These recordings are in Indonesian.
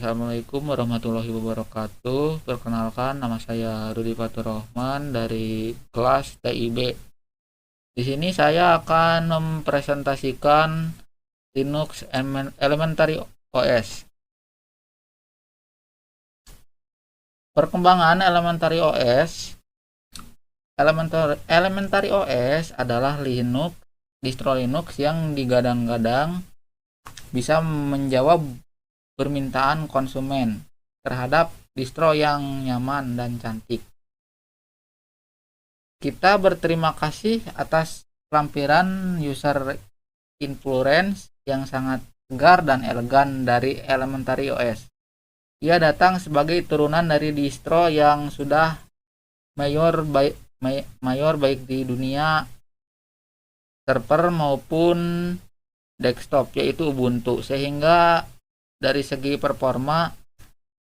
Assalamualaikum warahmatullahi wabarakatuh. Perkenalkan, nama saya Rudi Faturrahman dari kelas TIB. Di sini saya akan mempresentasikan Linux Elementary OS. Perkembangan Elementary OS. Elementary OS adalah distro Linux yang digadang-gadang bisa menjawab permintaan konsumen terhadap distro yang nyaman dan cantik. Kita berterima kasih atas lampiran user influence yang sangat segar dan elegan dari Elementary OS. Ia datang sebagai turunan dari distro yang sudah mayor baik di dunia server maupun desktop, yaitu Ubuntu, sehingga dari segi performa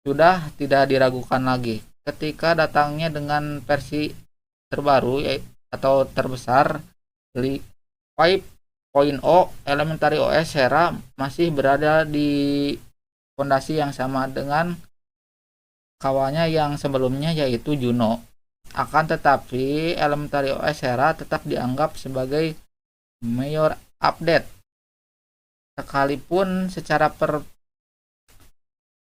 sudah tidak diragukan lagi. Ketika datangnya dengan versi terbaru atau terbesar 5.0, Elementary OS Sierra masih berada di fondasi yang sama dengan kawannya yang sebelumnya, yaitu Juno. Akan tetapi Elementary OS Sierra tetap dianggap sebagai major update, sekalipun secara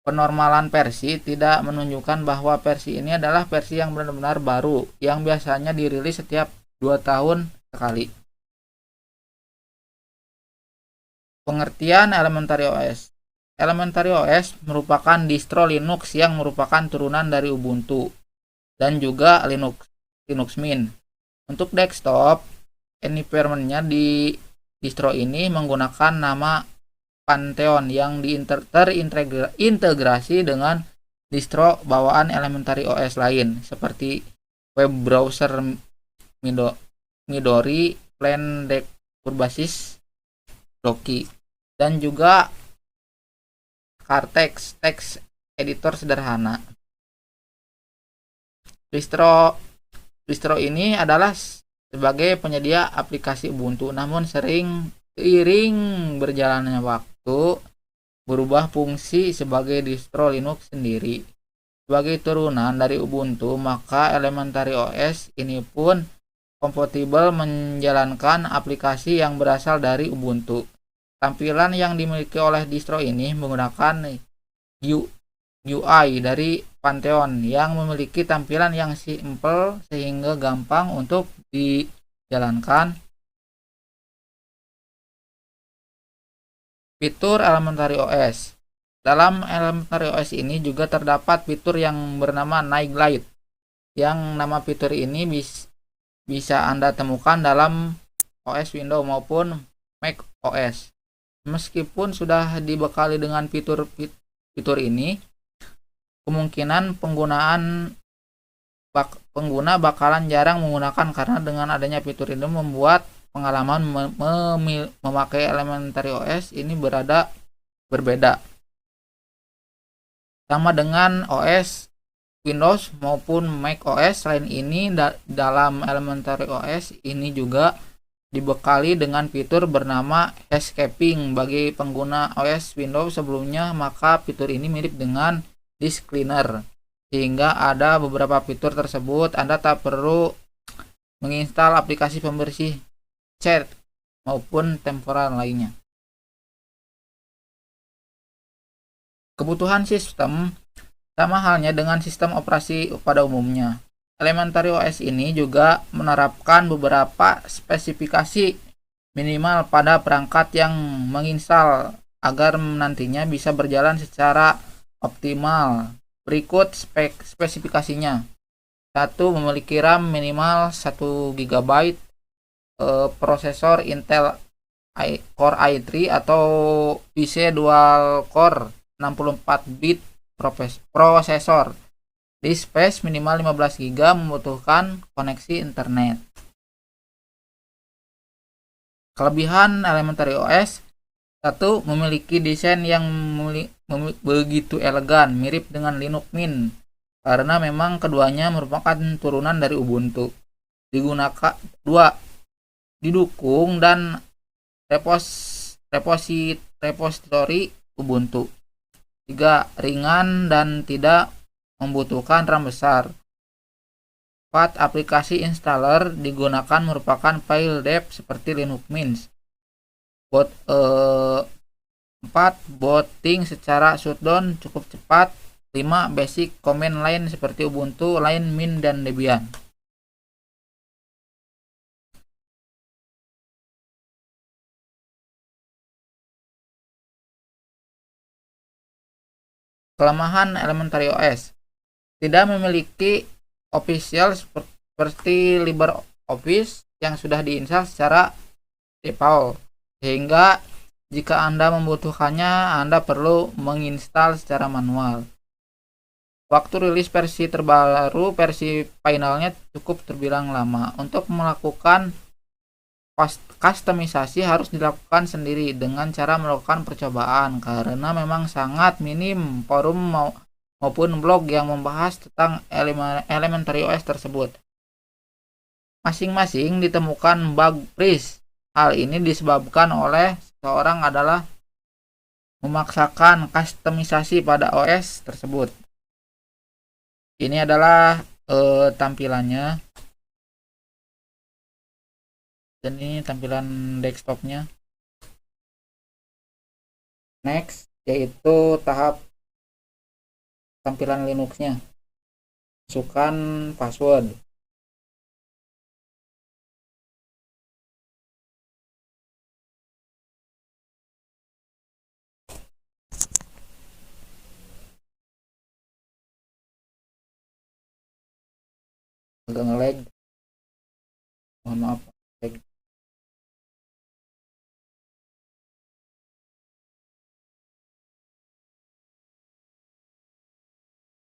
penormalan versi tidak menunjukkan bahwa versi ini adalah versi yang benar-benar baru yang biasanya dirilis setiap 2 tahun sekali. Pengertian Elementary OS. Elementary OS merupakan distro Linux yang merupakan turunan dari Ubuntu dan juga Linux Mint. Untuk desktop, environment-nya di distro ini menggunakan nama Pantheon yang terintegrasi dengan distro bawaan Elementary OS lain seperti web browser Midori, Plain Deck berbasis Loki, dan juga Cartex text editor sederhana. Distro ini adalah sebagai penyedia aplikasi Ubuntu, namun seiring berjalannya waktu berubah fungsi sebagai distro Linux sendiri. Sebagai turunan dari Ubuntu, maka Elementary OS ini pun kompatibel menjalankan aplikasi yang berasal dari Ubuntu. Tampilan yang dimiliki oleh distro ini menggunakan UI dari Pantheon yang memiliki tampilan yang simple sehingga gampang untuk dijalankan. Fitur Elementary OS. Dalam Elementary OS ini juga terdapat fitur yang bernama Night Light. Yang nama fitur ini bisa Anda temukan dalam OS Windows maupun Mac OS. Meskipun sudah dibekali dengan fitur ini, kemungkinan pengguna bakalan jarang menggunakan karena dengan adanya fitur ini membuat pengalaman memakai Elementary OS ini berbeda. Sama dengan OS Windows maupun Mac OS lain ini, dalam Elementary OS ini juga dibekali dengan fitur bernama Housekeeping. Bagi pengguna OS Windows sebelumnya, maka fitur ini mirip dengan Disk Cleaner, sehingga ada beberapa fitur tersebut Anda tak perlu menginstal aplikasi pembersih chat maupun temporal lainnya. Kebutuhan sistem sama halnya dengan sistem operasi pada umumnya. Elementary OS ini juga menerapkan beberapa spesifikasi minimal pada perangkat yang menginstal agar nantinya bisa berjalan secara optimal. Berikut spesifikasinya. 1. Memiliki RAM minimal 1 GB, prosesor Intel Core i3 atau PC dual core 64 bit prosesor. Disk space minimal 15 GB, membutuhkan koneksi internet. Kelebihan Elementary OS. 1. Memiliki desain yang begitu elegan, mirip dengan Linux Mint, karena memang keduanya merupakan turunan dari Ubuntu. 2. Didukung dan repositori Ubuntu. 3. Ringan dan tidak membutuhkan RAM besar. 4. Aplikasi installer digunakan merupakan file dev seperti Linux Mint. 4. Booting secara shutdown cukup cepat. 5. Basic command line seperti Ubuntu, Line, Mint, dan Debian. Kelemahan Elementary OS: tidak memiliki official seperti LibreOffice yang sudah diinstal secara default, sehingga jika Anda membutuhkannya, Anda perlu menginstal secara manual. Waktu rilis versi terbaru, versi finalnya cukup terbilang lama. Untuk melakukan kustomisasi harus dilakukan sendiri dengan cara melakukan percobaan, karena memang sangat minim forum maupun blog yang membahas tentang Elementary OS tersebut. Masing-masing ditemukan bug freeze. Hal ini disebabkan oleh seseorang adalah memaksakan kustomisasi pada OS tersebut. Ini adalah tampilannya. Dan ini tampilan desktopnya. Next, yaitu tahap tampilan Linuxnya. Masukkan password. Agak nge-lag, mohon maaf.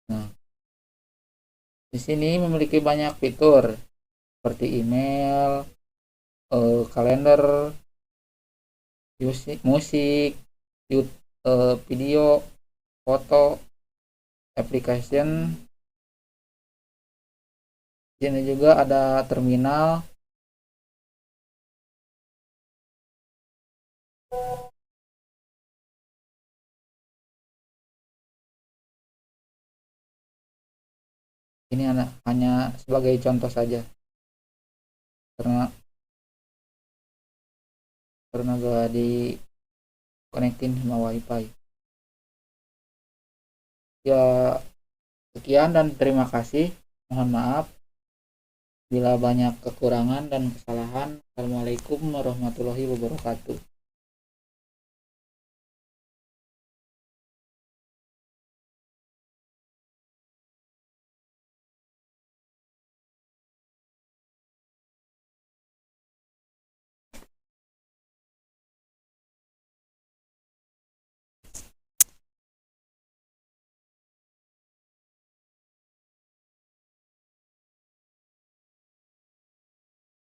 Nah, di sini memiliki banyak fitur seperti email, kalender, musik, video, foto, application. Di sini juga ada terminal. Ini hanya sebagai contoh saja, karena gak di connectin sama wifi. Ya, sekian dan terima kasih. Mohon maaf bila banyak kekurangan dan kesalahan. Assalamualaikum warahmatullahi wabarakatuh.